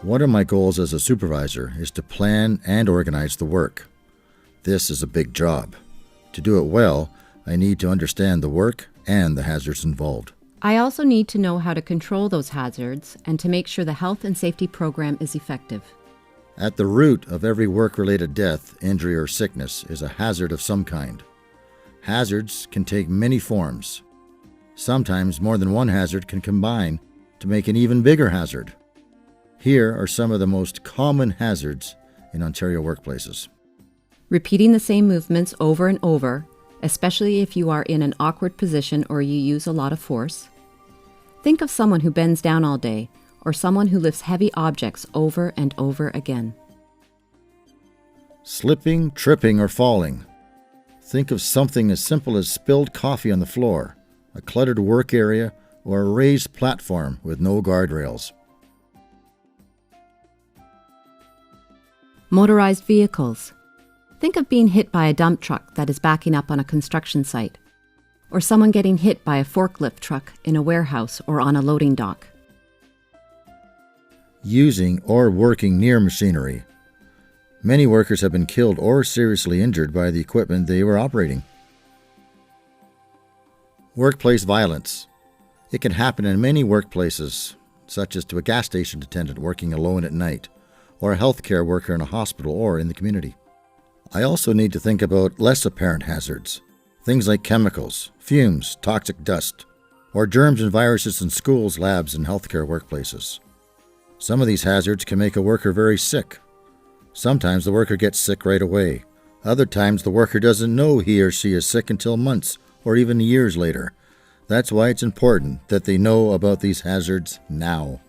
One of my goals as a supervisor is to plan and organize the work. This is a big job. To do it well, I need to understand the work and the hazards involved. I also need to know how to control those hazards and to make sure the health and safety program is effective. At the root of every work-related death, injury, or sickness is a hazard of some kind. Hazards can take many forms. Sometimes more than one hazard can combine to make an even bigger hazard. Here are some of the most common hazards in Ontario workplaces. Repeating the same movements over and over, especially if you are in an awkward position or you use a lot of force. Think of someone who bends down all day, or someone who lifts heavy objects over and over again. Slipping, tripping, or falling. Think of something as simple as spilled coffee on the floor, a cluttered work area, or a raised platform with no guardrails. Motorized vehicles. Think of being hit by a dump truck that is backing up on a construction site, or someone getting hit by a forklift truck in a warehouse or on a loading dock. Using or working near machinery. Many workers have been killed or seriously injured by the equipment they were operating. Workplace violence. It can happen in many workplaces, such as to a gas station attendant working alone at night, or a healthcare worker in a hospital or in the community. I also need to think about less apparent hazards, things like chemicals, fumes, toxic dust, or germs and viruses in schools, labs, and healthcare workplaces. Some of these hazards can make a worker very sick. Sometimes the worker gets sick right away. Other times the worker doesn't know he or she is sick until months or even years later. That's why it's important that they know about these hazards now.